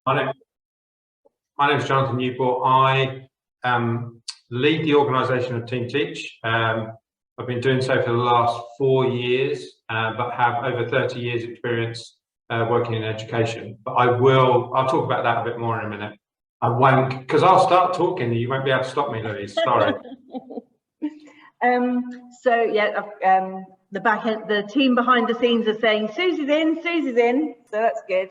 My name is Jonathan Newport. I lead the organisation of Team Teach. I've been doing so for the last 4 years, but have over 30 years experience working in education. But I'll talk about that a bit more in a minute. I won't, because I'll start talking and you won't be able to stop me, Louise, sorry. The team behind the scenes are saying, Susie's in, so that's good.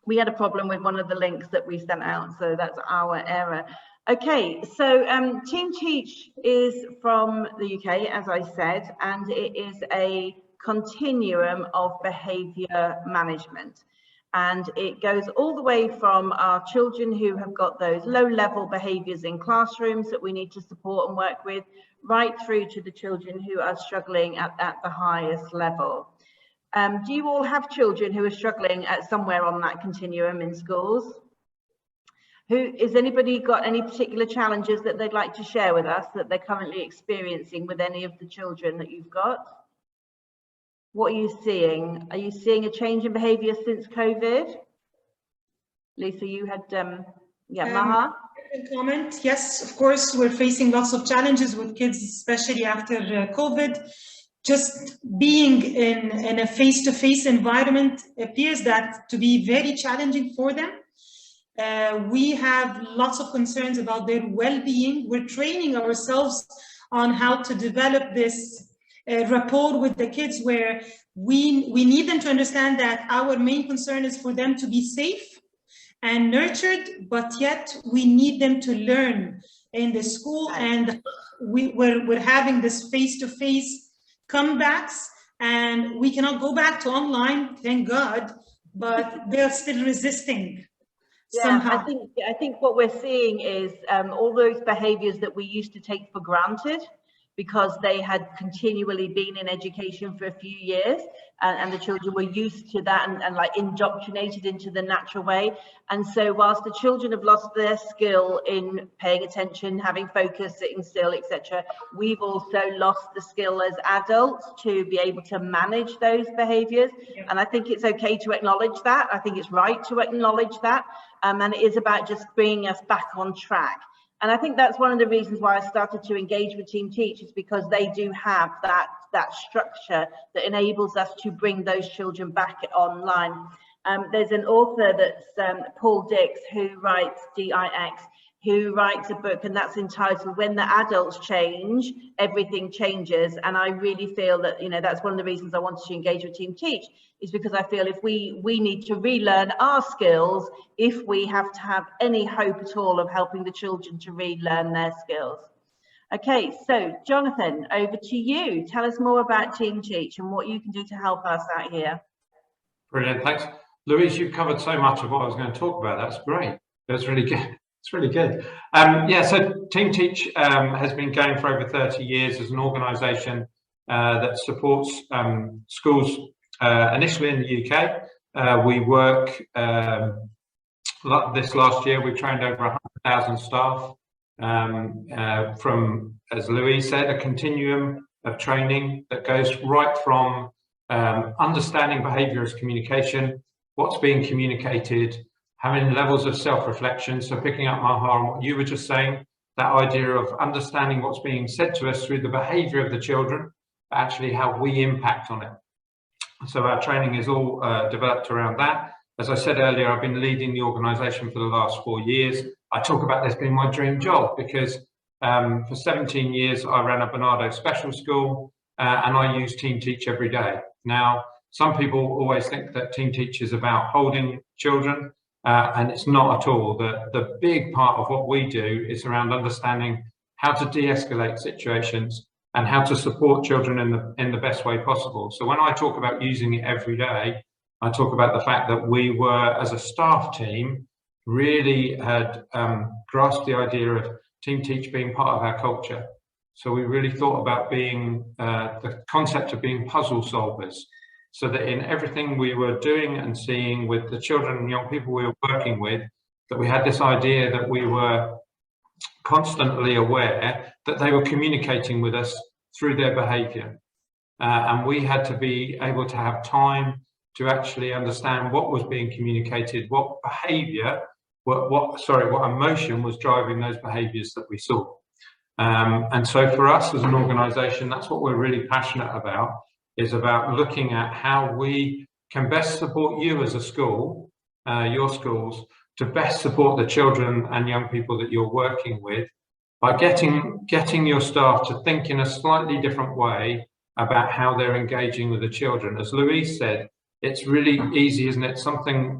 We had a problem with one of the links that we sent out, so that's our error. Okay, so Team Teach is from the UK, as I said, and it is a continuum of behaviour management. And it goes all the way from our children who have got those low-level behaviours in classrooms that we need to support and work with, right through to the children who are struggling at the highest level. Do you all have children who are struggling at somewhere on that continuum in schools? Has anybody got any particular challenges that they'd like to share with us that they're currently experiencing with any of the children that you've got? What are you seeing? Are you seeing a change in behaviour since COVID? Lisa, you had, Maha? Comment. Yes, of course, we're facing lots of challenges with kids, especially after COVID. Just being in a face-to-face environment appears that to be very challenging for them. We have lots of concerns about their well-being. We're training ourselves on how to develop this rapport with the kids, where we need them to understand that our main concern is for them to be safe and nurtured, but yet we need them to learn in the school, and we're having this face-to-face comebacks, and we cannot go back to online, thank God, but they're still resisting. Yeah, somehow. I think what we're seeing is all those behaviours that we used to take for granted, because they had continually been in education for a few years, and the children were used to that and like indoctrinated into the natural way. And so whilst the children have lost their skill in paying attention, having focus, sitting still, etc., we've also lost the skill as adults to be able to manage those behaviours. Yeah. And I think it's okay to acknowledge that. I think it's right to acknowledge that. And it is about just bringing us back on track. And I think that's one of the reasons why I started to engage with Team Teach, is because they do have that structure that enables us to bring those children back online. There's an author that's Paul Dix, who writes D-I-X, who writes a book, and that's entitled When the Adults Change, Everything Changes. And I really feel that, you know, that's one of the reasons I wanted to engage with Team Teach, is because I feel if we need to relearn our skills if we have to have any hope at all of helping the children to relearn their skills. Okay, so Jonathan, over to you. Tell us more about Team Teach and what you can do to help us out here. Brilliant, thanks. Louise, you've covered so much of what I was going to talk about. That's great. That's really good. It's really good. So Team Teach has been going for over 30 years as an organisation that supports schools initially in the UK. We work, this last year, we've trained over 100,000 staff from, as Louise said, a continuum of training that goes right from understanding behaviour as communication, what's being communicated, having levels of self-reflection. So picking up, Maha, on what you were just saying, that idea of understanding what's being said to us through the behaviour of the children, but actually how we impact on it. So our training is all developed around that. As I said earlier, I've been leading the organisation for the last 4 years. I talk about this being my dream job because for 17 years I ran a Bernardo special school and I use Team Teach every day. Now, some people always think that Team Teach is about holding children, and it's not at all. The big part of what we do is around understanding how to de-escalate situations and how to support children in the best way possible. So when I talk about using it every day, I talk about the fact that we were, as a staff team, really had grasped the idea of Team Teach being part of our culture. So we really thought about being the concept of being puzzle solvers, so that in everything we were doing and seeing with the children and young people we were working with, that we had this idea that we were constantly aware that they were communicating with us through their behaviour. And we had to be able to have time to actually understand what was being communicated, what behaviour, what emotion was driving those behaviours that we saw. And so for us as an organisation, that's what we're really passionate about, is about looking at how we can best support you as a school, your schools, to best support the children and young people that you're working with by getting your staff to think in a slightly different way about how they're engaging with the children. As Louise said, it's really easy, isn't it? Something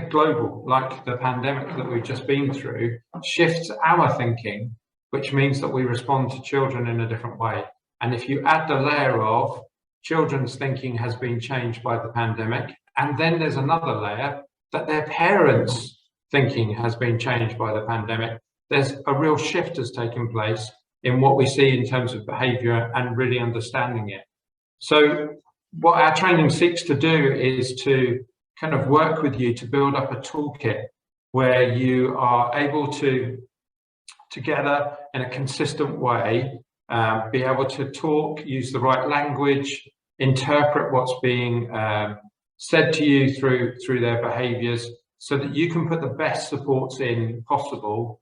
global, like the pandemic that we've just been through, shifts our thinking, which means that we respond to children in a different way. And if you add the layer of children's thinking has been changed by the pandemic, and then there's another layer that their parents' thinking has been changed by the pandemic, there's a real shift has taken place in what we see in terms of behaviour and really understanding it. So what our training seeks to do is to kind of work with you to build up a toolkit where you are able to, together in a consistent way, be able to talk, use the right language, interpret what's being said to you through their behaviours, so that you can put the best supports in possible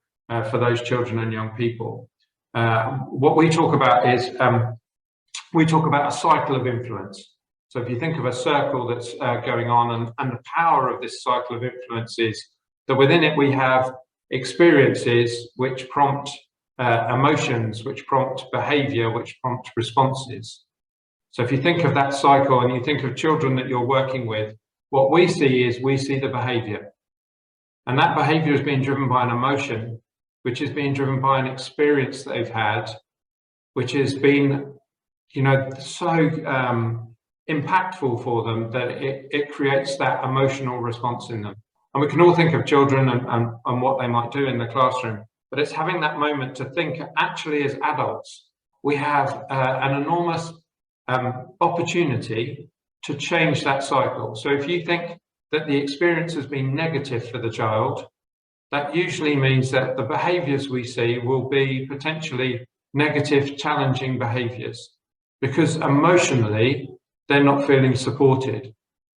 for those children and young people. What we talk about is, we talk about a cycle of influence. So if you think of a circle that's going on, and the power of this cycle of influence is that within it we have experiences which prompt emotions, which prompt behaviour, which prompt responses. So if you think of that cycle and you think of children that you're working with, what we see is we see the behaviour. And that behaviour is being driven by an emotion, which is being driven by an experience that they've had, which has been, you know, so impactful for them that it creates that emotional response in them. And we can all think of children and what they might do in the classroom, but it's having that moment to think, actually as adults, we have an enormous opportunity to change that cycle. So if you think that the experience has been negative for the child, that usually means that the behaviours we see will be potentially negative, challenging behaviours, because emotionally they're not feeling supported.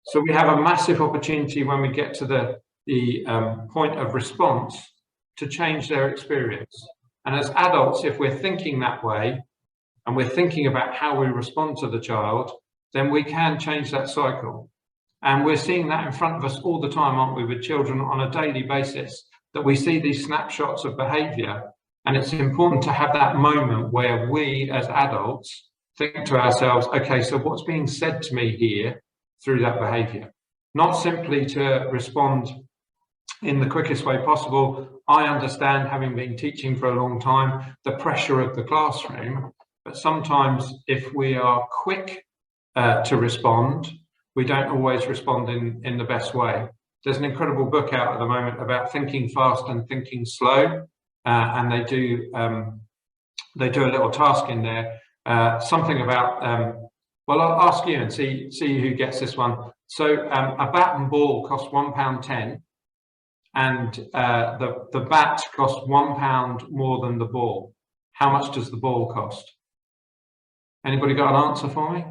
So we have a massive opportunity when we get to the point of response to change their experience. And as adults, if we're thinking that way and we're thinking about how we respond to the child, then we can change that cycle. And we're seeing that in front of us all the time, aren't we, with children on a daily basis, that we see these snapshots of behaviour. And it's important to have that moment where we as adults think to ourselves, okay, so what's being said to me here through that behaviour? Not simply to respond in the quickest way possible. I understand, having been teaching for a long time, the pressure of the classroom, but sometimes if we are quick to respond, we don't always respond in the best way. There's an incredible book out at the moment about thinking fast and thinking slow, and they do a little task in there, something about, well, I'll ask you and see who gets this one. So a bat and ball cost £1.10, and the bat costs £1 more than the ball. How much does the ball cost? Anybody got an answer for me?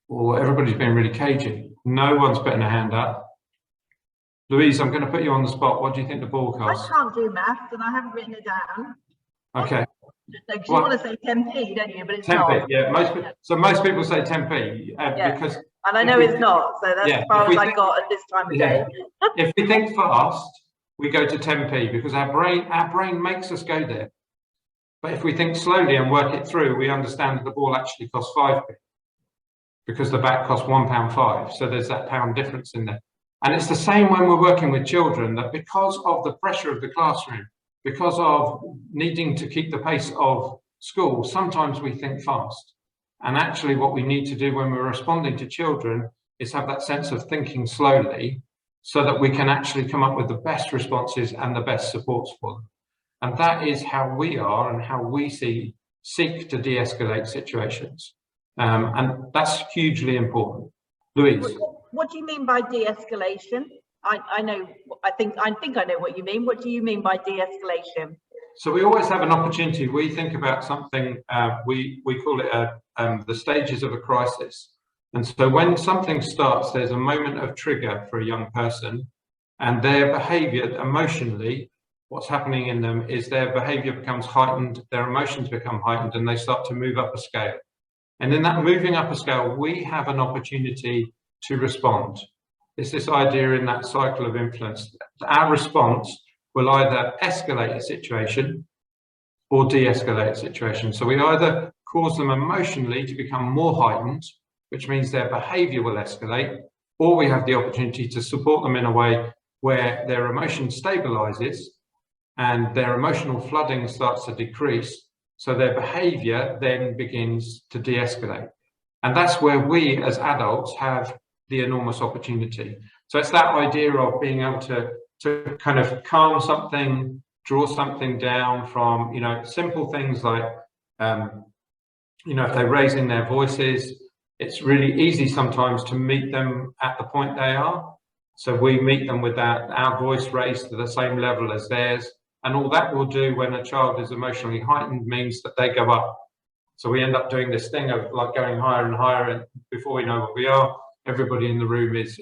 Or everybody's been really cagey. No one's putting a hand up. Louise, I'm going to put you on the spot. What do you think the ball costs? I can't do maths and I haven't written it down. Okay. Like, you want to say 10p, don't you? But it's 10p, not. yeah. Most people say 10p because. And I know it's not, so that's as far as I got at this time of day. If we think fast, we go to 10p because our brain makes us go there. But if we think slowly and work it through, we understand that the ball actually costs 5p because the bat costs £1.05. So there's that pound difference in there. And it's the same when we're working with children, that because of the pressure of the classroom, because of needing to keep the pace of school, sometimes we think fast. And actually what we need to do when we're responding to children is have that sense of thinking slowly so that we can actually come up with the best responses and the best supports for them. And that is how we are and how we seek to de-escalate situations. And that's hugely important. Louise. What do you mean by de-escalation? I think I know what you mean. What do you mean by de-escalation? So we always have an opportunity. We think about something, we call it the stages of a crisis. And so when something starts, there's a moment of trigger for a young person, and their behavior emotionally, what's happening in them is their behavior becomes heightened, their emotions become heightened, and they start to move up a scale. And in that moving up a scale, we have an opportunity to respond. It's this idea in that cycle of influence. Our response will either escalate a situation or de-escalate a situation. So we either cause them emotionally to become more heightened, which means their behavior will escalate, or we have the opportunity to support them in a way where their emotion stabilizes and their emotional flooding starts to decrease, so their behavior then begins to de-escalate. And that's where we as adults have the enormous opportunity. So it's that idea of being able to kind of calm something, draw something down from, simple things like, if they're raising their voices, it's really easy sometimes to meet them at the point they are. So we meet them with our voice raised to the same level as theirs. And all that will do when a child is emotionally heightened means that they go up. So we end up doing this thing of like going higher and higher, and before we know what we are, everybody in the room is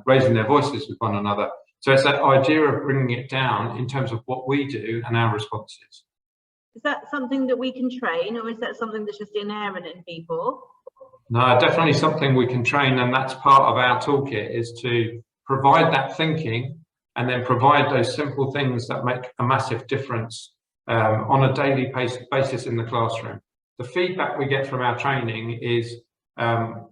raising their voices with one another. So it's that idea of bringing it down in terms of what we do and our responses. Is that something that we can train, or is that something that's just inherent in people? No, definitely something we can train, and that's part of our toolkit, is to provide that thinking and then provide those simple things that make a massive difference on a daily basis in the classroom. The feedback we get from our training is, and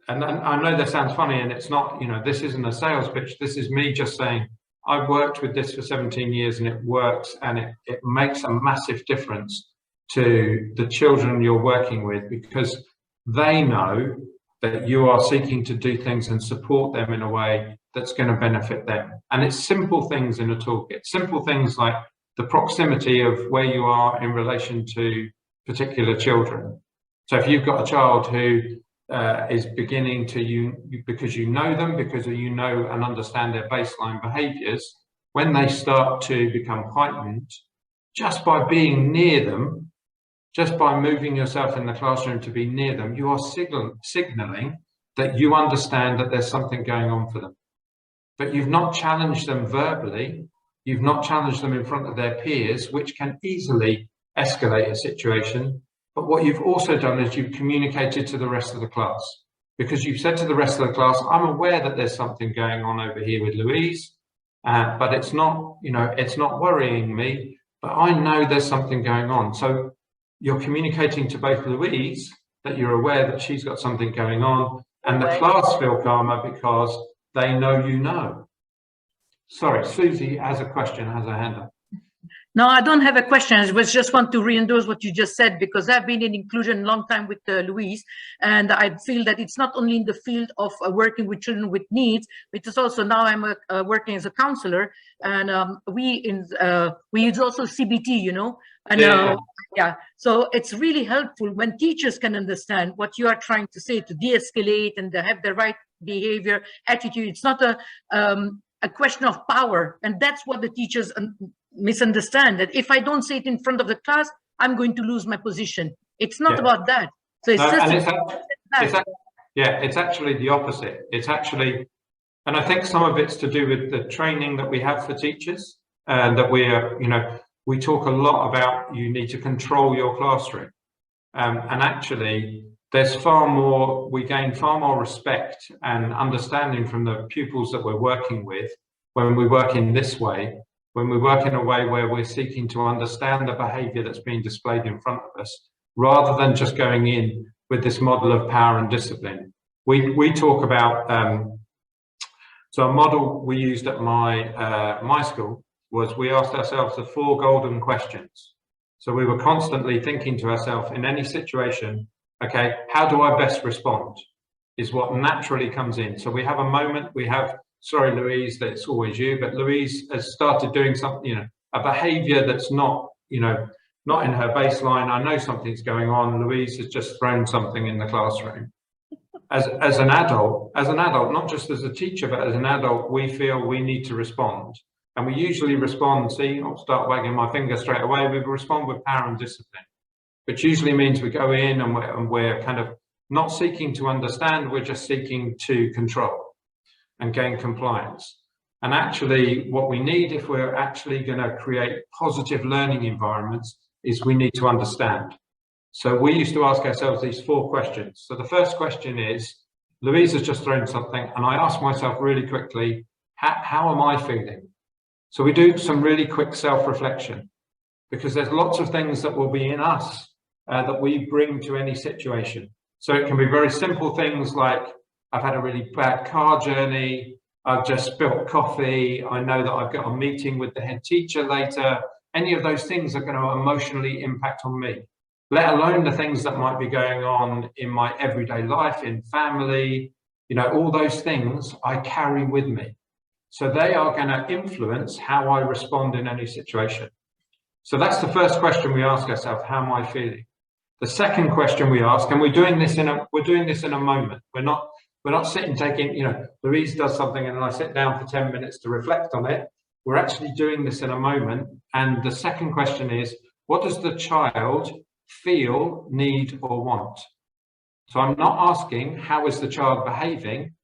I know this sounds funny, and it's not, this isn't a sales pitch, this is me just saying, I've worked with this for 17 years and it works, and it makes a massive difference to the children you're working with, because they know that you are seeking to do things and support them in a way that's going to benefit them. And it's simple things in a toolkit, simple things like the proximity of where you are in relation to particular children. So if you've got a child who is beginning to, because you know them, because you know and understand their baseline behaviors, when they start to become heightened, just by being near them, just by moving yourself in the classroom to be near them, you are signaling that you understand that there's something going on for them. But you've not challenged them verbally, you've not challenged them in front of their peers, which can easily escalate a situation. But what you've also done is you've communicated to the rest of the class, because you've said to the rest of the class, I'm aware that there's something going on over here with Louise, but it's not, it's not worrying me, but I know there's something going on. So you're communicating to both Louise that you're aware that she's got something going on, and the class feel calmer because they know you know. Sorry, Susie has a question, has a hand up. No, I don't have a question. I just want to re-endorse what you just said, because I've been in inclusion a long time with Louise, and I feel that it's not only in the field of working with children with needs, but it's also now I'm working as a counselor, and we use also CBT, and yeah, so it's really helpful when teachers can understand what you are trying to say to de-escalate and have the right behavior, attitude. It's not a question of power, and that's what the teachers misunderstand, that if I don't say it in front of the class, I'm going to lose my position. It's not about that. So it's it's actually the opposite. It's actually, and I think some of it's to do with the training that we have for teachers, and that we are, we talk a lot about you need to control your classroom, and actually there's we gain far more respect and understanding from the pupils that we're working with when we work in this way, when we work in a way where we're seeking to understand the behavior that's being displayed in front of us, rather than just going in with this model of power and discipline. We talk about, so a model we used at my school was, we asked ourselves the 4 golden questions. So we were constantly thinking to ourselves in any situation, okay, how do I best respond, is what naturally comes in. So we have a moment, sorry, Louise, that's always you, but Louise has started doing something, a behavior that's not, not in her baseline. I know something's going on. Louise has just thrown something in the classroom. As an adult, not just as a teacher, but as an adult, we feel we need to respond. And we usually respond, see, I'll start wagging my finger straight away, we respond with power and discipline, which usually means we go in and we're kind of not seeking to understand, we're just seeking to control and gain compliance. And actually what we need, if we're actually going to create positive learning environments, is we need to understand. So we used to ask ourselves these 4 questions. So the first question is, Louise has just thrown something, and I ask myself really quickly, how am I feeling? So we do some really quick self-reflection, because there's lots of things that will be in us that we bring to any situation. So it can be very simple things like, I've had a really bad car journey, I've just spilt coffee, I know that I've got a meeting with the head teacher later. Any of those things are going to emotionally impact on me, let alone the things that might be going on in my everyday life, in family, you know, all those things I carry with me. So they are going to influence how I respond in any situation. So that's the first question we ask ourselves, how am I feeling? The second question we ask, and we're doing this in a moment. We're not sitting taking, you know, Louise does something and then I sit down for 10 minutes to reflect on it. We're actually doing this in a moment. And the second question is, what does the child feel, need, or want? So I'm not asking, how is the child behaving?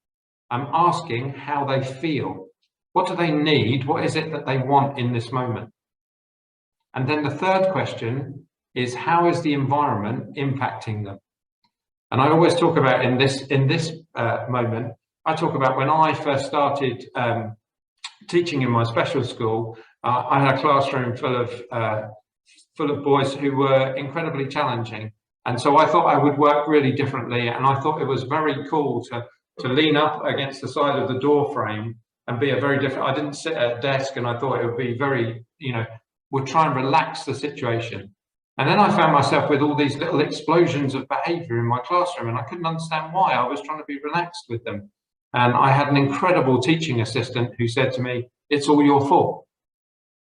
I'm asking how they feel. What do they need? What is it that they want in this moment? And then the third question is, how is the environment impacting them? And I always talk about in this moment, I talk about when I first started teaching in my special school, I had a classroom full of boys who were incredibly challenging. And so I thought I would work really differently. And I thought it was very cool to lean up against the side of the door frame and be a very different, I didn't sit at a desk, and I thought it would be very, you know, would try and relax the situation. And then I found myself with all these little explosions of behavior in my classroom, and I couldn't understand why. I was trying to be relaxed with them. And I had an incredible teaching assistant who said to me, "It's all your fault."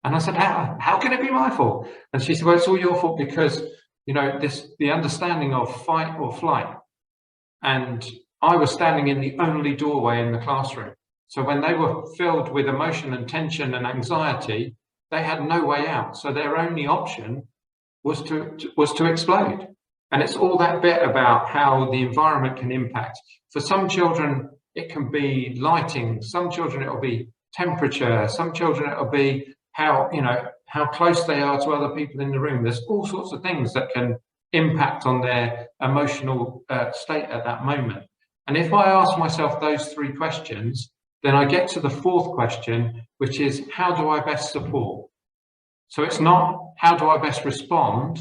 And I said, how can it be my fault? And she said, well, it's all your fault because, you know, the understanding of fight or flight. And I was standing in the only doorway in the classroom. So when they were filled with emotion and tension and anxiety, they had no way out. So their only option was to explode. And it's all that bit about how the environment can impact. For some children, it can be lighting. Some children, it'll be temperature. Some children, it'll be how close they are to other people in the room. There's all sorts of things that can impact on their emotional state at that moment. And if I ask myself those 3 questions, then I get to the 4th question, which is, how do I best support? So it's not how do I best respond,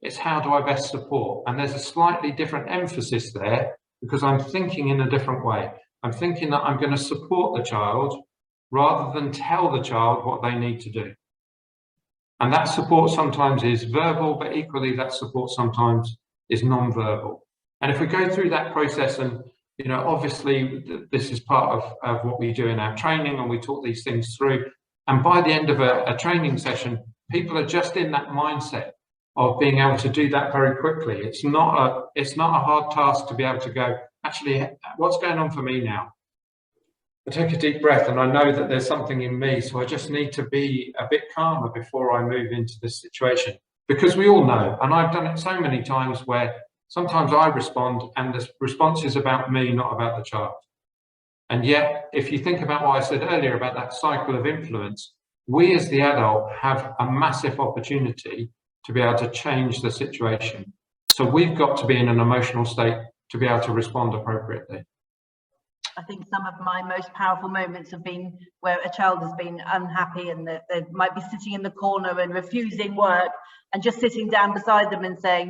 it's how do I best support? And there's a slightly different emphasis there because I'm thinking in a different way. I'm thinking that I'm going to support the child rather than tell the child what they need to do. And that support sometimes is verbal, but equally that support sometimes is non-verbal. And if we go through that process, and you know, obviously this is part of what we do in our training, and we talk these things through. And by the end of a training session, people are just in that mindset of being able to do that very quickly. It's not a hard task to be able to go, actually, what's going on for me now? I take a deep breath and I know that there's something in me, so I just need to be a bit calmer before I move into this situation. Because we all know, and I've done it so many times, where sometimes I respond and the response is about me, not about the child. And yet, if you think about what I said earlier about that cycle of influence, we as the adult have a massive opportunity to be able to change the situation. So we've got to be in an emotional state to be able to respond appropriately. I think some of my most powerful moments have been where a child has been unhappy and they might be sitting in the corner and refusing work, and just sitting down beside them and saying,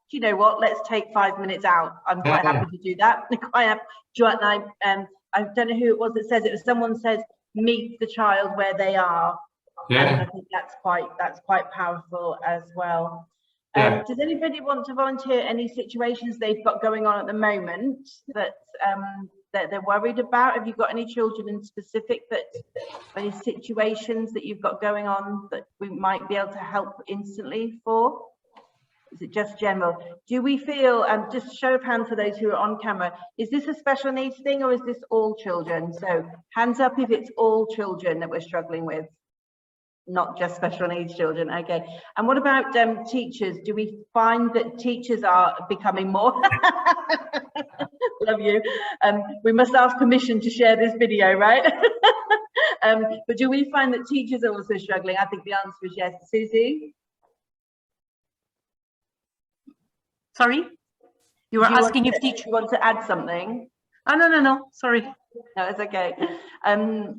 do you know what, let's take 5 minutes out. I'm quite happy to do that. I don't know who it was that said it. Was someone said, meet the child where they are. Yeah. And I think that's quite powerful as well. Yeah. Does anybody want to volunteer any situations they've got going on at the moment that they're worried about? Have you got any children in specific, that any situations that you've got going on that we might be able to help instantly for? Is it just general? Do we feel, just show of hands for those who are on camera, is this a special needs thing or is this all children? So hands up if it's all children that we're struggling with. Not just special needs children, okay. And what about teachers? Do we find that teachers are becoming more? Love you. We must ask permission to share this video, right? But do we find that teachers are also struggling? I think the answer is yes. Susie? Sorry? You were asking if teachers... You want to add something? Oh, no, sorry. No, it's okay.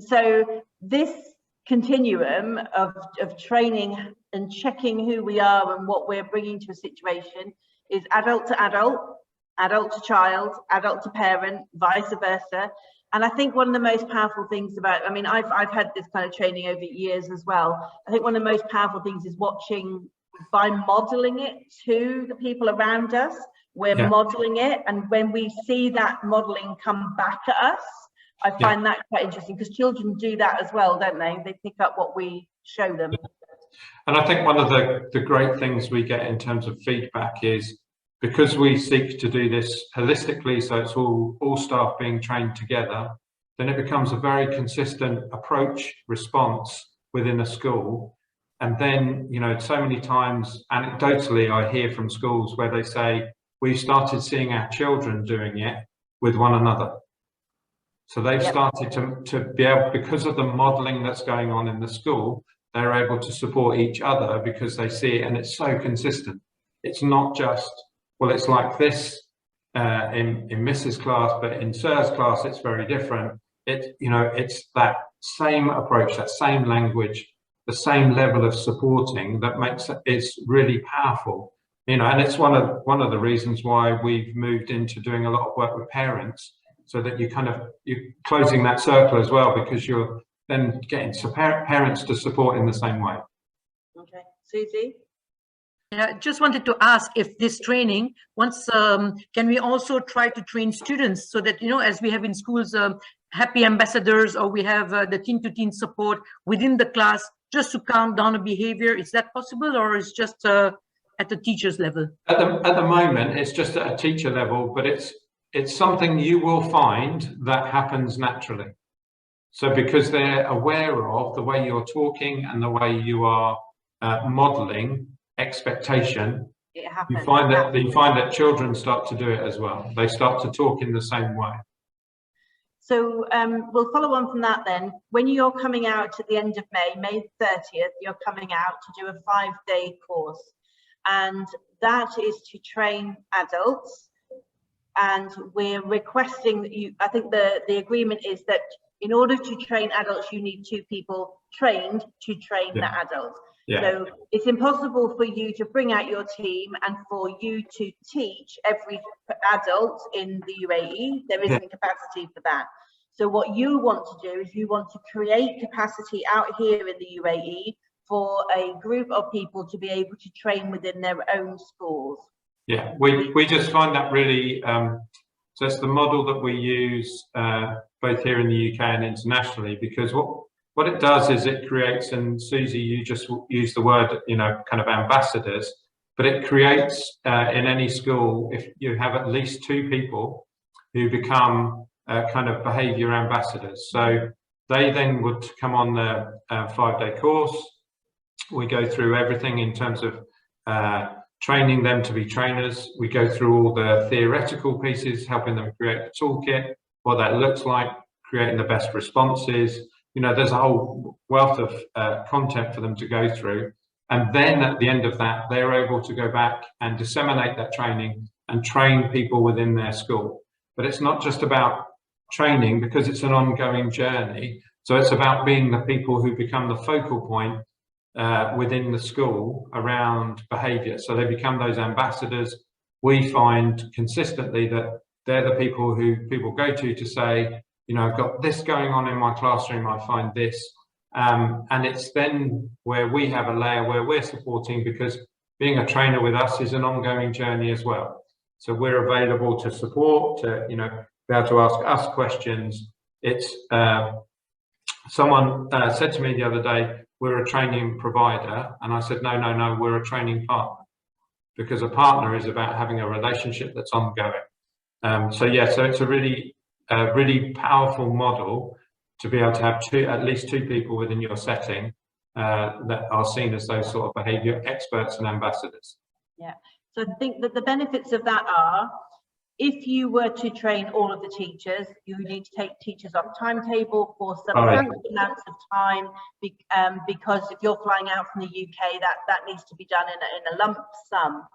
So this continuum of training and checking who we are and what we're bringing to a situation is adult to adult, adult to child, adult to parent, vice versa. And I think one of the most powerful things about, I mean, I've had this kind of training over years as well. I think one of the most powerful things is watching, by modeling it to the people around us, we're modeling it. And when we see that modeling come back at us, I find that quite interesting, because children do that as well, don't they? They pick up what we show them. And I think one of the great things we get in terms of feedback is, because we seek to do this holistically, so it's all staff being trained together, then it becomes a very consistent approach, response within a school. And then, you know, so many times, anecdotally, I hear from schools where they say, we started seeing our children doing it with one another. So they've started to be able, because of the modelling that's going on in the school, they're able to support each other because they see it, and it's so consistent. It's not just, well, it's like this in Mrs. class, but in Sir's class, it's very different. It's that same approach, that same language, the same level of supporting that makes it's really powerful. You know, and it's one of the reasons why we've moved into doing a lot of work with parents, so that you're closing that circle as well, because you're then getting parents to support in the same way. Okay, Susie? Yeah, just wanted to ask if this training, once, can we also try to train students so that, you know, as we have in schools, happy ambassadors, or we have the teen-to-teen support within the class, just to calm down a behavior? Is that possible, or is just at the teacher's level? At the moment, it's just at a teacher level, but it's something you will find that happens naturally. So because they're aware of the way you're talking and the way you are modeling expectation, you find that children start to do it as well. They start to talk in the same way. So we'll follow on from that then. When you're coming out at the end of May 30th, you're coming out to do a 5-day course. And that is to train adults. And we're requesting that you, I think the agreement is that in order to train adults, you need 2 people trained to train the adults. So it's impossible for you to bring out your team and for you to teach every adult in the UAE. There isn't capacity for that. So what you want to do is you want to create capacity out here in the UAE for a group of people to be able to train within their own schools. Yeah, we just find that really, so it's the model that we use both here in the UK and internationally, because what it does is it creates, and Susie, you just used the word, you know, kind of ambassadors, but it creates in any school, if you have at least 2 people who become kind of behaviour ambassadors. So they then would come on the 5-day course. We go through everything in terms of training them to be trainers. We go through all the theoretical pieces, helping them create a toolkit, what that looks like, creating the best responses. You know, there's a whole wealth of content for them to go through. And then at the end of that, they're able to go back and disseminate that training and train people within their school. But it's not just about training, because it's an ongoing journey. So it's about being the people who become the focal point within the school around behaviour. So they become those ambassadors. We find consistently that they're the people who people go to say, you know, I've got this going on in my classroom, I find this. And it's then where we have a layer where we're supporting, because being a trainer with us is an ongoing journey as well. So we're available to support, to, you know, be able to ask us questions. It's someone said to me the other day, we're a training provider. And I said, no, we're a training partner, because a partner is about having a relationship that's ongoing. So it's a really powerful model to be able to have at least two people within your setting that are seen as those sort of behaviour experts and ambassadors. Yeah, so I think that the benefits of that are, if you were to train all of the teachers, you need to take teachers off timetable for substantial amounts of time, because if you're flying out from the UK, that needs to be done in a lump sum.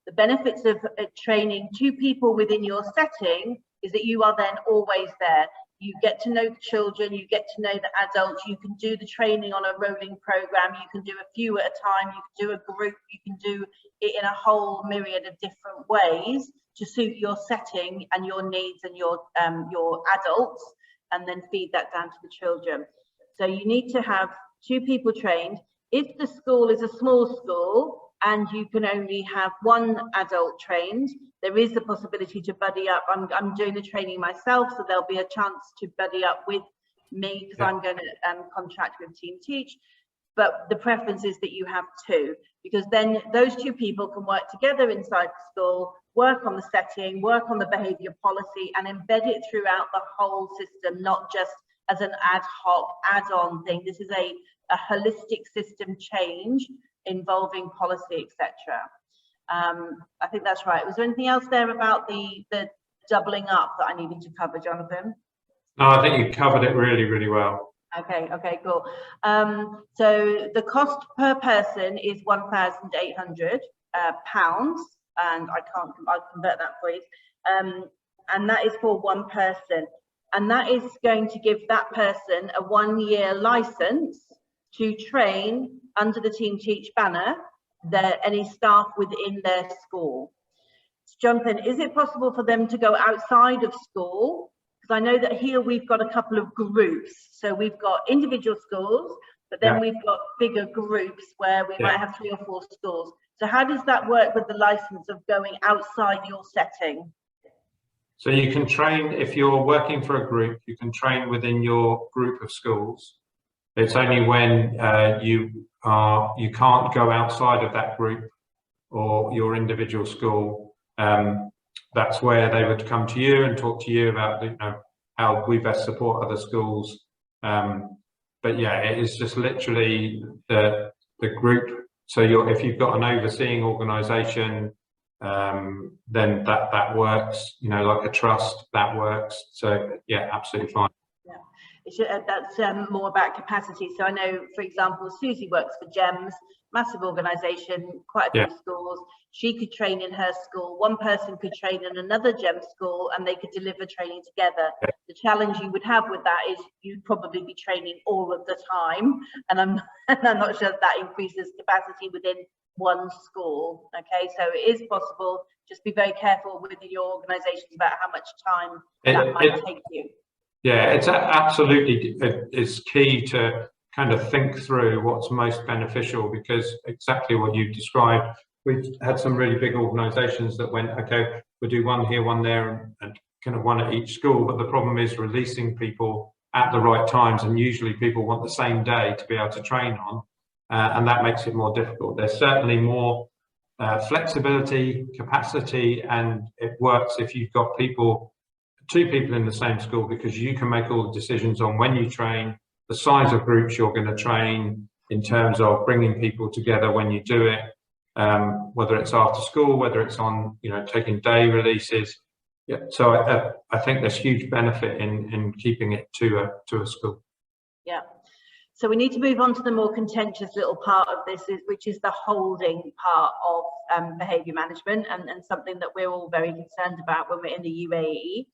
The benefits of training 2 people within your setting is that you are then always there. You get to know the children, you get to know the adults, you can do the training on a rolling program, you can do a few at a time, you can do a group, you can do it in a whole myriad of different ways to suit your setting and your needs and your adults, and then feed that down to the children. So you need to have 2 people trained. If the school is a small school and you can only have 1 adult trained, there is the possibility to buddy up. I'm doing the training myself, so there'll be a chance to buddy up with me, because I'm going to contract with Team Teach. But the preference is that you have 2, because then those 2 people can work together inside the school, work on the setting, work on the behaviour policy, and embed it throughout the whole system, not just as an ad hoc add-on thing. This is a holistic system change involving policy, etc. I think that's right. Was there anything else there about the doubling up that I needed to cover, Jonathan? No, I think you covered it really, really well. Okay, cool. So the cost per person is £1,800, and I'll convert that for you. And that is for 1 person. And that is going to give that person a 1-year license to train under the Team Teach banner any staff within their school. Jonathan, is it possible for them to go outside of school? Because I know that here we've got a couple of groups. So we've got individual schools, but then we've got bigger groups where we might have 3 or 4 schools. So how does that work with the license of going outside your setting? So you can train, if you're working for a group, you can train within your group of schools. It's only when you can't go outside of that group or your individual school. That's where they would come to you and talk to you about, how we best support other schools. But yeah, it is just literally the group. So if you've got an overseeing organisation, then that works. Like a trust, that works. So yeah, absolutely fine. That's more about capacity. So I know, for example, Susie works for GEMS, massive organisation, quite a few schools. She could train in her school. 1 person could train in another GEMS school, and they could deliver training together. The challenge you would have with that is you'd probably be training all of the time, and I'm not sure that increases capacity within 1 school. Okay, so it is possible. Just be very careful within your organisations about how much time that might take you. Yeah, it's absolutely, it's key to kind of think through what's most beneficial, because exactly what you've described, we've had some really big organisations that went, okay, we'll do 1 here, 1 there, and kind of 1 at each school. But the problem is releasing people at the right times, and usually people want the same day to be able to train on, and that makes it more difficult. There's certainly more flexibility, capacity, and it works if you've got 2 people in the same school, because you can make all the decisions on when you train, the size of groups you're going to train, in terms of bringing people together when you do it, whether it's after school, whether it's on, taking day releases. Yeah, so I think there's huge benefit in keeping it to a school. Yeah. So we need to move on to the more contentious little part of this, which is the holding part of behaviour management, and something that we're all very concerned about when we're in the UAE.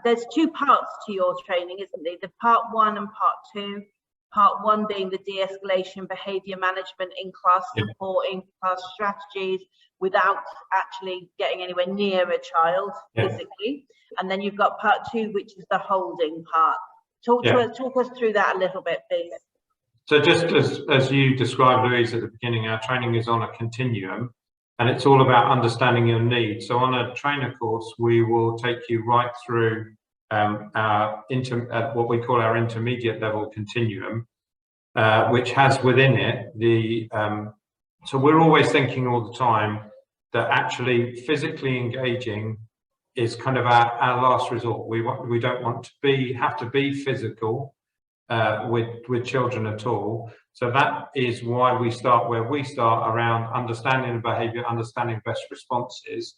There's 2 parts to your training, isn't there? The part 1 and part 2. Part 1 being the de-escalation behaviour management in class, supporting class strategies without actually getting anywhere near a child physically. And then you've got part 2, which is the holding part. Talk us through that a little bit, please. So just as you described, Louise, at the beginning, our training is on a continuum. And it's all about understanding your needs. So on a trainer course, we will take you right through what we call our intermediate level continuum, which has within it so we're always thinking all the time that actually physically engaging is kind of our last resort. We don't want to have to be physical, with children at all. So that is why we start where we start, around understanding the behaviour, understanding best responses.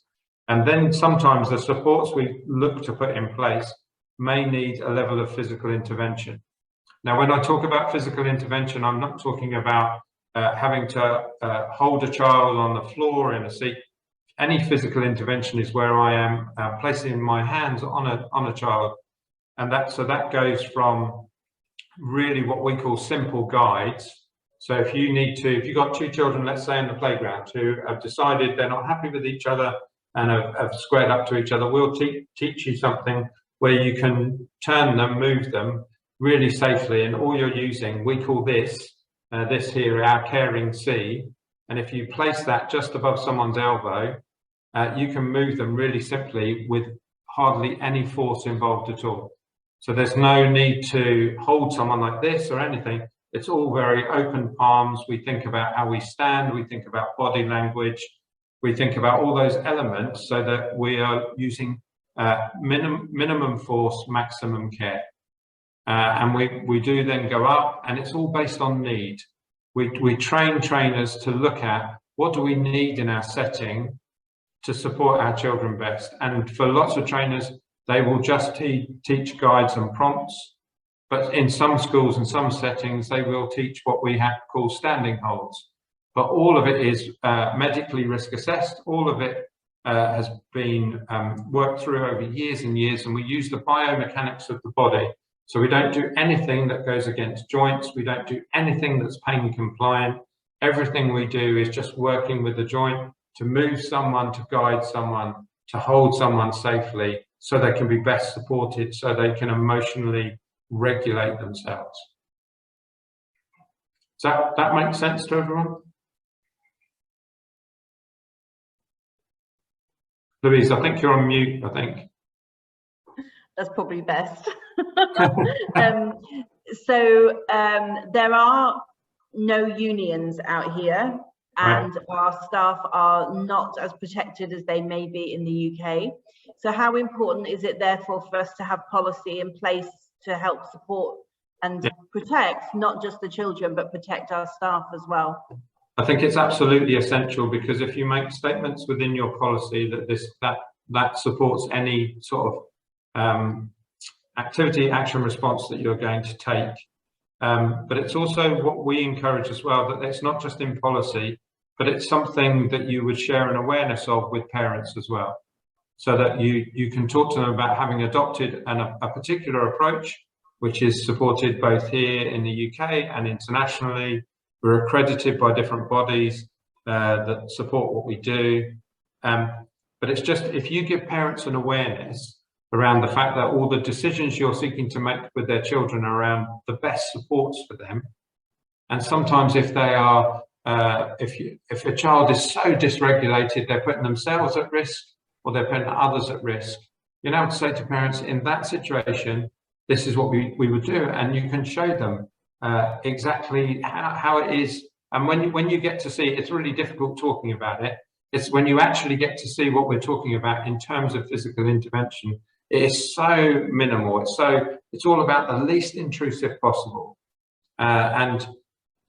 And then sometimes the supports we look to put in place may need a level of physical intervention. Now, when I talk about physical intervention, I'm not talking about having to hold a child on the floor in a seat. Any physical intervention is where I am placing my hands on a child, and that goes from really what we call simple guides. So if you've got two children, let's say in the playground, who have decided they're not happy with each other and have squared up to each other, we'll teach you something where you can turn them, move them really safely, and all you're using, we call this here, our caring C, and if you place that just above someone's elbow, you can move them really simply with hardly any force involved at all. So there's no need to hold someone like this or anything. It's all very open palms. We think about how we stand, we think about body language, we think about all those elements so that we are using minimum force, maximum care. And we do then go up, and it's all based on need. We train trainers to look at what do we need in our setting to support our children best. And for lots of trainers, they will just teach guides and prompts. But in some schools and some settings, they will teach what we call standing holds. But all of it is medically risk assessed. All of it has been worked through over years and years, and we use the biomechanics of the body. So we don't do anything that goes against joints. We don't do anything that's pain compliant. Everything we do is just working with the joint to move someone, to guide someone, to hold someone safely so they can be best supported, so they can emotionally regulate themselves. Does that make sense to everyone? Louise, I think you're on mute, I think. That's probably best. So there are no unions out here, and right, our staff are not as protected as they may be in the UK. So how important is it therefore for us to have policy in place to help support and protect not just the children, but protect our staff as well? I think it's absolutely essential, because if you make statements within your policy that supports any sort of activity, action, response that you're going to take, but it's also what we encourage as well, that it's not just in policy, but it's something that you would share an awareness of with parents as well, so that you can talk to them about having adopted a particular approach, which is supported both here in the UK and internationally. We're accredited by different bodies that support what we do. But it's just, if you give parents an awareness around the fact that all the decisions you're seeking to make with their children are around the best supports for them. And sometimes if they are, if a child is so dysregulated, they're putting themselves at risk or they're putting others at risk, you're able to say to parents, in that situation, this is what we would do. And you can show them exactly how it is. And when you get to see, it's really difficult talking about it. It's when you actually get to see what we're talking about in terms of physical intervention. It is so minimal. It's all about the least intrusive possible. And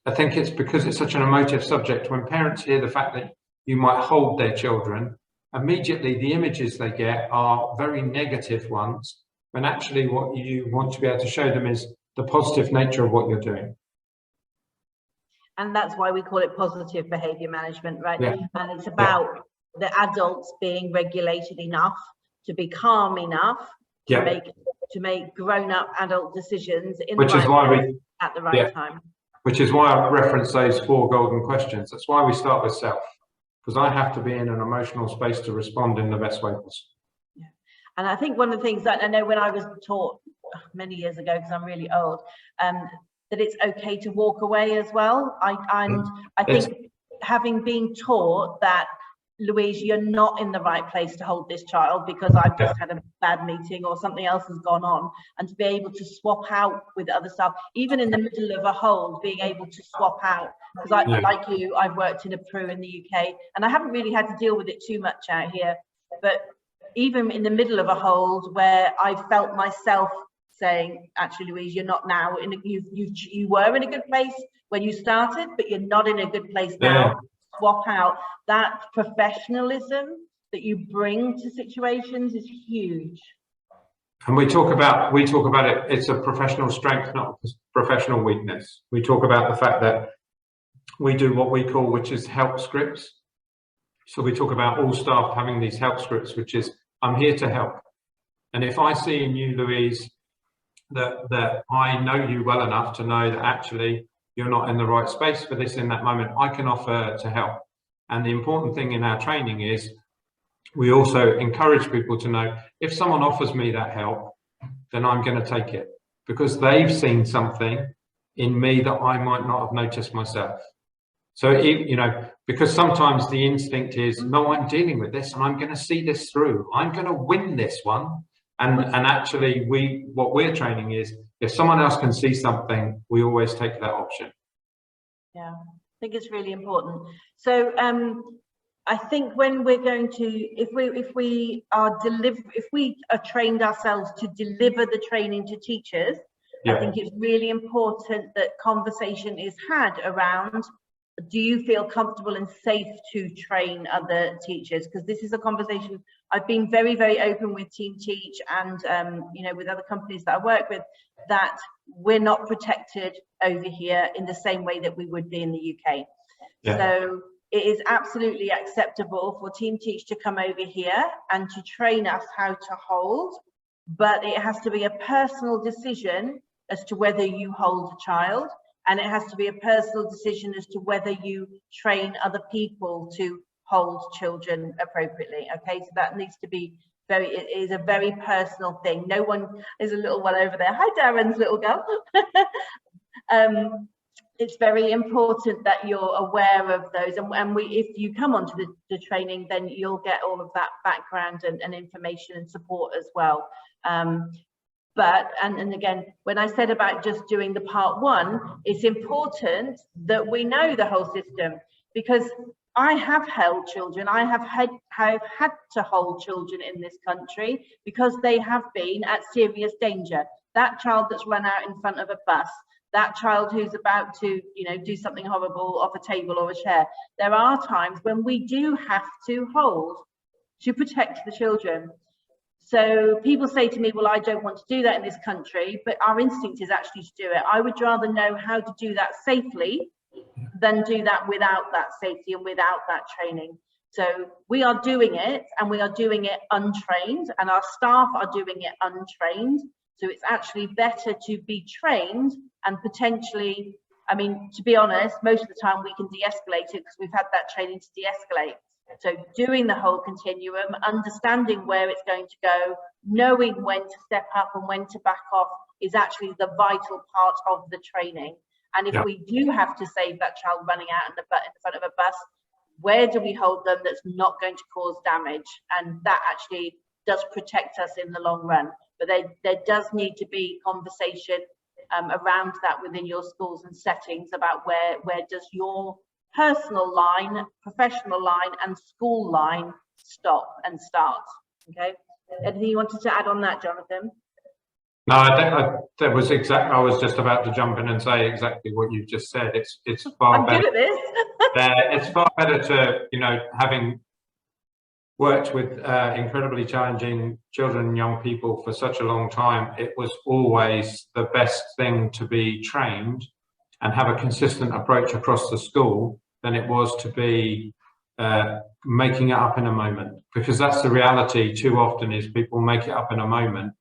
I think it's because it's such an emotive subject. When parents hear the fact that you might hold their children, immediately the images they get are very negative ones, when actually what you want to be able to show them is the positive nature of what you're doing. And that's why we call it positive behaviour management, right? Yeah. And it's about the adults being regulated enough to be calm enough to make grown-up adult decisions in the right way at the right time. Which is why I reference those 4 golden questions. That's why we start with self, because I have to be in an emotional space to respond in the best way possible. Yeah. And I think one of the things that I know when I was taught many years ago, because I'm really old, that it's okay to walk away as well. I think having been taught that, Louise, you're not in the right place to hold this child because I've just had a bad meeting or something else has gone on, and to be able to swap out with other staff, even in the middle of a hold, being able to swap out. Because like you, I've worked in a PRU in the UK, and I haven't really had to deal with it too much out here, but even in the middle of a hold where I felt myself saying, actually, Louise, you're not now in a, you were in a good place when you started, but you're not in a good place now. Swap out. That professionalism that you bring to situations is huge. And we talk about it, it's a professional strength, not a professional weakness. We talk about the fact that we do what we call, which is help scripts. So we talk about all staff having these help scripts, which is, I'm here to help. And if I see in you, Louise, that I know you well enough to know that actually you're not in the right space for this in that moment, I can offer to help. And the important thing in our training is we also encourage people to know, if someone offers me that help, then I'm going to take it, because they've seen something in me that I might not have noticed myself. So, you know, because sometimes the instinct is, no, I'm dealing with this and I'm going to see this through. I'm going to win this one. And actually, what we're training is, if someone else can see something, we always take that option. Yeah, I think it's really important. So I think when we're going to, if we are trained ourselves to deliver the training to teachers, yeah. I think it's really important that conversation is had around, do you feel comfortable and safe to train other teachers? Because this is a conversation I've been very, very open with Team Teach and you know, with other companies that I work with, that we're not protected over here in the same way that we would be in the UK. Yeah. So it is absolutely acceptable for Team Teach to come over here and to train us how to hold, but it has to be a personal decision as to whether you hold a child. And it has to be a personal decision as to whether you train other people to hold children appropriately. Okay, so that needs to be it is a very personal thing. No one is a little one over there. Hi, Darren's little girl. It's very important that you're aware of those. And if you come onto the training, then you'll get all of that background and information and support as well. But, and again, when I said about just doing the part one, it's important that we know the whole system, because I have held children. I have had to hold children in this country because they have been at serious danger. That child that's run out in front of a bus, that child who's about to, you know, do something horrible off a table or a chair. There are times when we do have to hold to protect the children. So people say to me, well, I don't want to do that in this country, but our instinct is actually to do it. I would rather know how to do that safely than do that without that safety and without that training. So we are doing it, and we are doing it untrained, and our staff are doing it untrained. So it's actually better to be trained and potentially, I mean, to be honest, most of the time we can de-escalate it because we've had that training to de-escalate. So doing the whole continuum, understanding where it's going to go, knowing when to step up and when to back off is actually the vital part of the training. And if we do have to save that child running out in front of a bus, where do we hold them that's not going to cause damage? And that actually does protect us in the long run. But there does need to be conversation around that within your schools and settings about where does your personal line, professional line, and school line stop and start. Okay. Anything you wanted to add on that, Jonathan? No, I think that was exactly. I was just about to jump in and say exactly what you've just said. It's far better. I'm good at this. It's far better to, you know, having worked with incredibly challenging children and young people for such a long time. It was always the best thing to be trained and have a consistent approach across the school than it was to be making it up in a moment, because that's the reality too often, is people make it up in a moment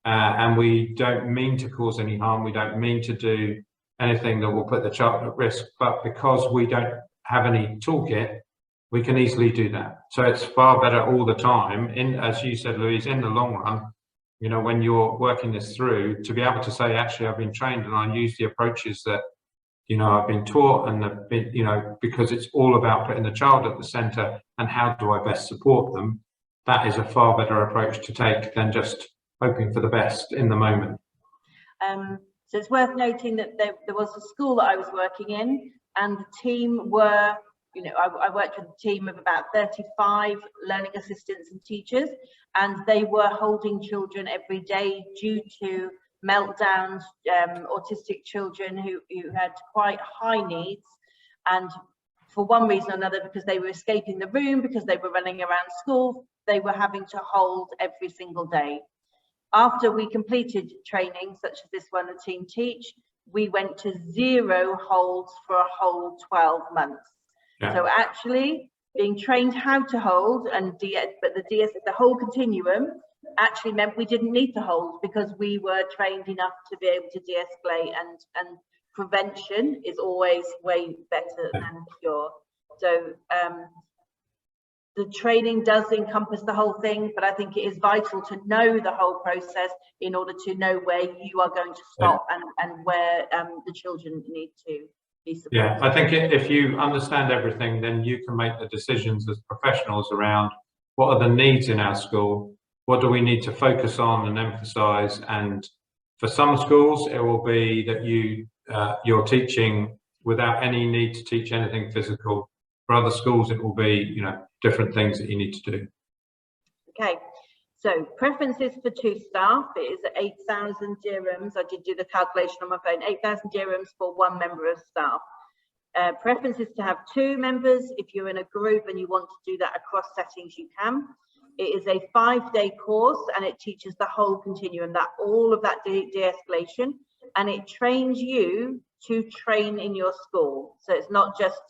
and we don't mean to cause any harm, we don't mean to do anything that will put the child at risk, but because we don't have any toolkit, we can easily do that. So it's far better all the time, as you said, Louise, in the long run, you know, when you're working this through, to be able to say, actually, I've been trained and I use the approaches that, you know, I've been taught, and have been, you know, because it's all about putting the child at the center and how do I best support them. That is a far better approach to take than just hoping for the best in the moment. So it's worth noting that there was a school that I was working in, and the team were, you know, I worked with a team of about 35 learning assistants and teachers, and they were holding children every day due to meltdowns, autistic children who had quite high needs, and for one reason or another, because they were escaping the room, because they were running around school, they were having to hold every single day. After we completed training, such as this one at Team Teach, we went to 0 holds for a whole 12 months. Yeah. So actually being trained how to hold, and the whole continuum actually meant we didn't need to hold, because we were trained enough to be able to de-escalate, and prevention is always way better than cure. So the training does encompass the whole thing, but I think it is vital to know the whole process in order to know where you are going to stop, and where the children need to be supported. Yeah, I think if you understand everything, then you can make the decisions as professionals around what are the needs in our school, what do we need to focus on and emphasize. And for some schools, it will be that you're teaching without any need to teach anything physical. For other schools, it will be, different things that you need to do. Okay, so preferences for 2 staff is 8,000 dirhams. I did do the calculation on my phone. 8,000 dirhams for 1 member of staff. Preferences to have 2 members. If you're in a group and you want to do that across settings, you can. It is a 5-day course, and it teaches the whole continuum, all of that de-escalation, and it trains you to train in your school. So it's not just,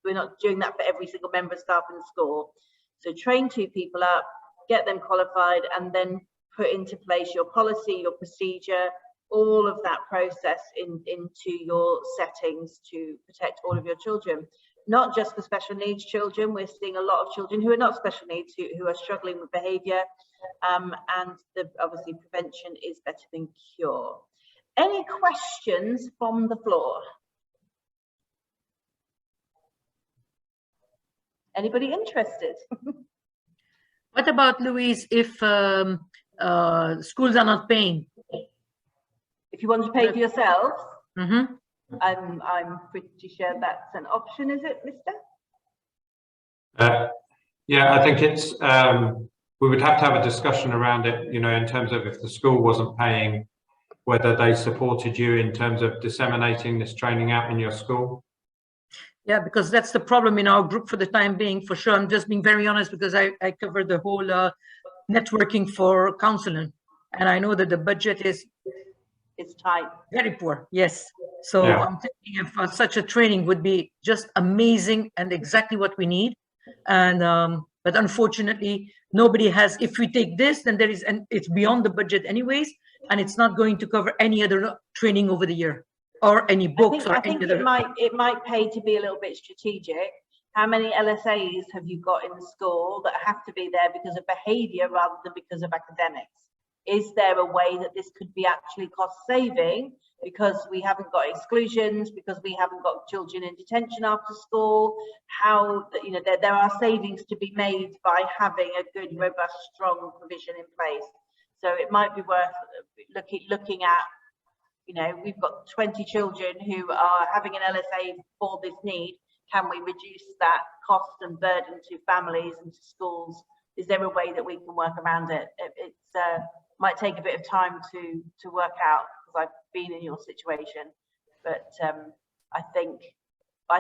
we're not doing that for every single member of staff in the school. So train 2 people up, get them qualified, and then put into place your policy, your procedure, all of that process into your settings to protect all of your children. Not just for special needs children, we're seeing a lot of children who are not special needs, who are struggling with behaviour, and obviously prevention is better than cure. Any questions from the floor? Anybody interested? What about, Louise, if schools are not paying? If you want to pay for yourself, mm-hmm. I'm pretty sure that's an option, is it, Mister? Yeah, I think it's, we would have to have a discussion around it, in terms of if the school wasn't paying, whether they supported you in terms of disseminating this training out in your school. Yeah, because that's the problem in our group for the time being, for sure. I'm just being very honest, because I cover the whole networking for counseling, and I know that the budget is tight, very poor. Yes, so yeah. I'm thinking if such a training would be just amazing and exactly what we need, and but unfortunately nobody has. If we take this, then there is, and it's beyond the budget anyways, and it's not going to cover any other training over the year, or any books. I think it might pay to be a little bit strategic. How many LSAs have you got in the school that have to be there because of behaviour rather than because of academics? Is there a way that this could be actually cost saving, because we haven't got exclusions, because we haven't got children in detention after school? How, there are savings to be made by having a good, robust, strong provision in place. So it might be worth looking at, we've got 20 children who are having an LSA for this need. Can we reduce that cost and burden to families and to schools? Is there a way that we can work around it? It's might take a bit of time to work out, because I've been in your situation. But I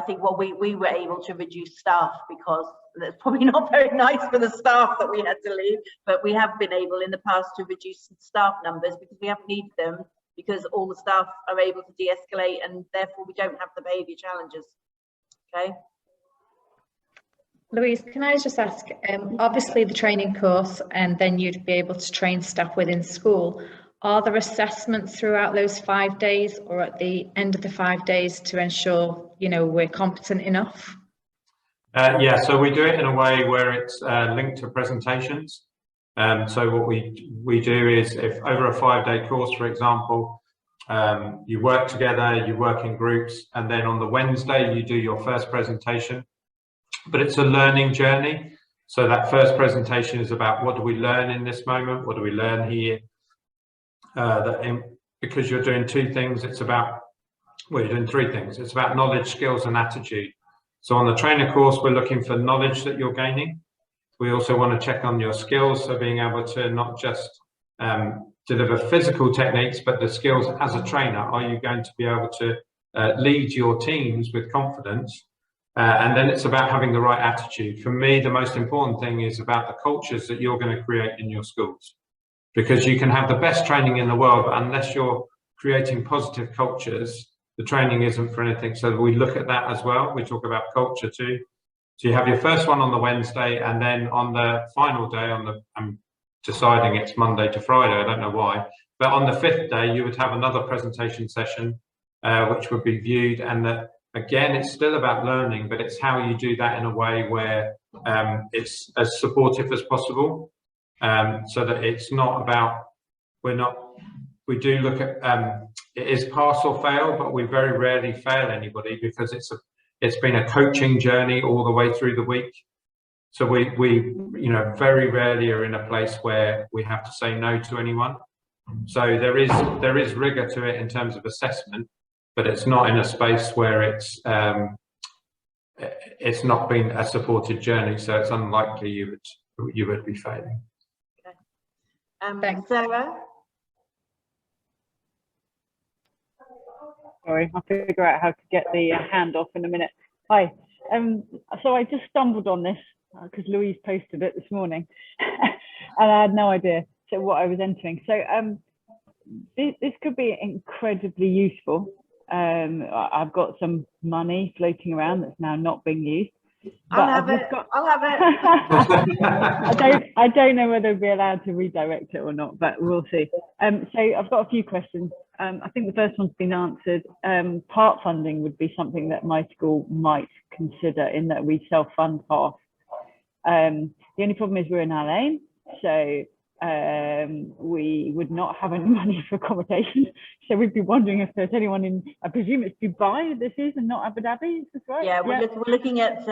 think what we were able to reduce staff, because that's probably not very nice for the staff that we had to leave, but we have been able in the past to reduce staff numbers because we haven't needed them, because all the staff are able to de-escalate, and therefore we don't have the behaviour challenges. Okay. Louise, can I just ask, obviously the training course, and then you'd be able to train staff within school. Are there assessments throughout those 5 days, or at the end of the 5 days, to ensure, we're competent enough? Yeah, so we do it in a way where it's linked to presentations. So what we do is, if over a 5-day course, for example, you work together, you work in groups, and then on the Wednesday you do your first presentation. But it's a learning journey. So that first presentation is about, what do we learn in this moment? What do we learn here? Because you're doing 2 things, it's about, well, you're doing 3 things. It's about knowledge, skills, and attitude. So on the trainer course, we're looking for knowledge that you're gaining. We also want to check on your skills, so being able to not just deliver physical techniques, but the skills as a trainer. Are you going to be able to lead your teams with confidence? And then it's about having the right attitude. For me, the most important thing is about the cultures that you're going to create in your schools. Because you can have the best training in the world, but unless you're creating positive cultures, the training isn't for anything. So we look at that as well. We talk about culture too. So you have your first one on the Wednesday, and then on the final day, I'm deciding it's Monday to Friday, I don't know why, but on the 5th day, you would have another presentation session, which would be viewed. And again, it's still about learning, but it's how you do that in a way where it's as supportive as possible. So that it's not about, we do look at, it is pass or fail, but we very rarely fail anybody because it's been a coaching journey all the way through the week. So we very rarely are in a place where we have to say no to anyone. So there is rigor to it in terms of assessment, but it's not in a space where it's not been a supported journey. So it's unlikely you would be failing. Sarah? Sorry, I'll figure out how to get the hand off in a minute. Hi. So I just stumbled on this because Louise posted it this morning and I had no idea what I was entering. So this could be incredibly useful. I've got some money floating around that's now not being used. But I'll have it. I don't know whether we'll be allowed to redirect it or not, but we'll see. So I've got a few questions. I think the first one's been answered. Part funding would be something that my school might consider, in that we self-fund half. The only problem is we're in Al Ain, so we would not have any money for accommodation. So we'd be wondering if there's anyone in, I presume it's Dubai this is and not Abu Dhabi, is this right? Yeah, we're looking at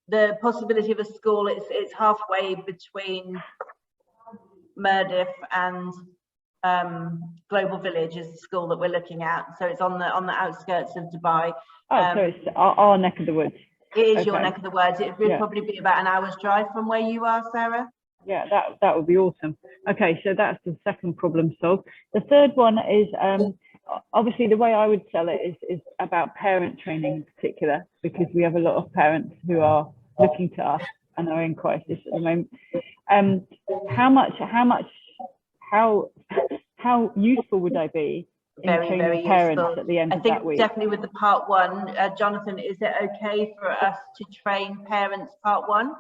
the possibility of a school. It's halfway between Mirdif and Global Village is the school that we're looking at. So it's on the outskirts of Dubai. Oh, so it's our neck of the woods. It is your neck of the woods. It would probably be about an hour's drive from where you are, Sarah. Yeah, that would be awesome. Okay, so that's the second problem solved. The third one is obviously the way I would sell it is about parent training in particular, because we have a lot of parents who are looking to us and are in crisis at the moment. How useful would I be in training parents useful at the end of that week? Definitely with the part one. Jonathan, is it okay for us to train parents part one?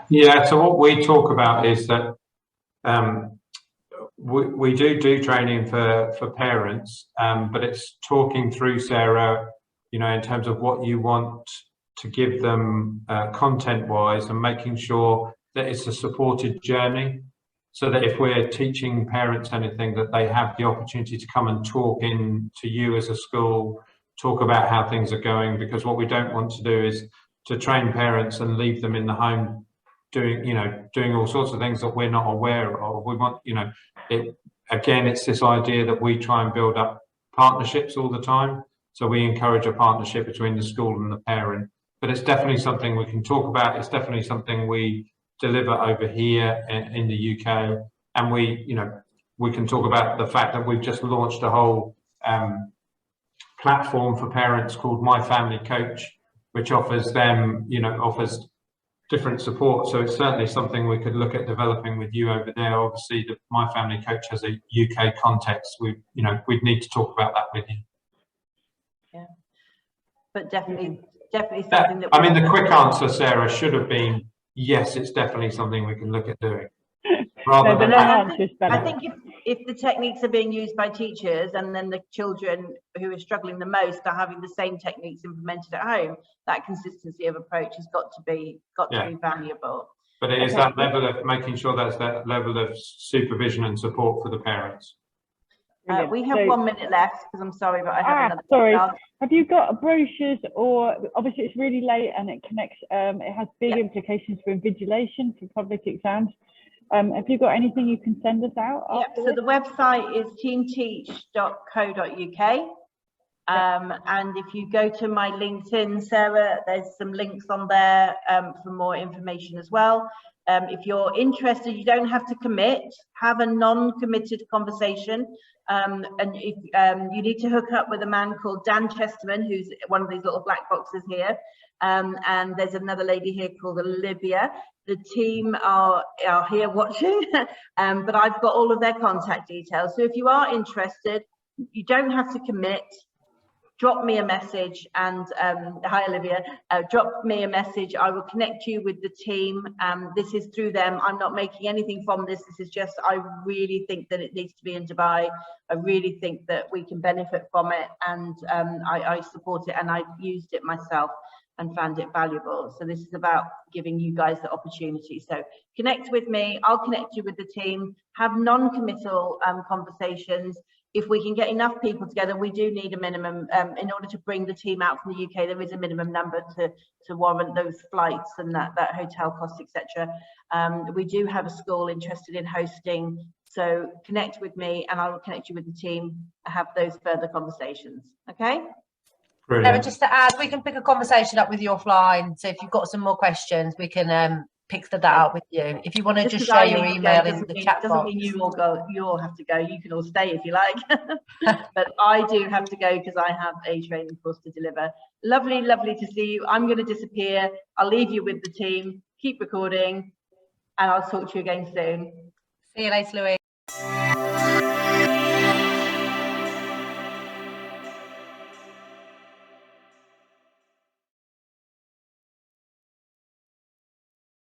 Yeah, so what we talk about is that we do training for parents, but it's talking through, Sarah, in terms of what you want to give them content-wise, and making sure that it's a supported journey, so that if we're teaching parents anything, that they have the opportunity to come and talk to you as a school, talk about how things are going, because what we don't want to do is to train parents and leave them in the home doing all sorts of things that we're not aware of. We want, again, it's this idea that we try and build up partnerships all the time. So we encourage a partnership between the school and the parent, but it's definitely something we can talk about. It's definitely something we deliver over here in the UK. And we can talk about the fact that we've just launched a whole platform for parents called My Family Coach, which offers them, offers different support. So it's certainly something we could look at developing with you over there. Obviously, My Family Coach has a UK context. We'd need to talk about that with you. Yeah, but definitely something that. I mean, the quick answer, Sarah, should have been yes. It's definitely something we can look at doing. Rather than I think if the techniques are being used by teachers, and then the children who are struggling the most are having the same techniques implemented at home, that consistency of approach has got to be valuable. But it is that level of making sure that's that level of supervision and support for the parents. We have 1 minute left, because I'm sorry, but I have another. Sorry. Have you got brochures, or obviously it's really late and it connects? It has big implications for invigilation for public exams. Have you got anything you can send us out? So the website is teamteach.co.uk. And if you go to my LinkedIn, Sarah, there's some links on there for more information as well. If you're interested, you don't have to commit. Have a non-committed conversation. And if you need to hook up with a man called Dan Chesterman, who's one of these little black boxes here. And there's another lady here called Olivia. The team are here watching, but I've got all of their contact details. So if you are interested, you don't have to commit. Drop me a message, and hi Olivia, drop me a message. I will connect you with the team. This is through them. I'm not making anything from this. This is just, I really think that it needs to be in Dubai. I really think that we can benefit from it, and I support it, and I've used it myself and found it valuable. So this is about giving you guys the opportunity. So connect with me, I'll connect you with the team, have non-committal conversations. If we can get enough people together, we do need a minimum, in order to bring the team out from the UK, there is a minimum number to warrant those flights and that hotel cost, etc. We do have a school interested in hosting, so connect with me and I will connect you with the team, have those further conversations, okay? Sarah, just to add, we can pick a conversation up with you offline. So if you've got some more questions, we can pick that out with you. If you want to just share your email in the chat box. Doesn't mean you all have to go. You can all stay if you like. But I do have to go because I have a training course to deliver. Lovely, lovely to see you. I'm going to disappear. I'll leave you with the team. Keep recording, and I'll talk to you again soon. See you later, Louise.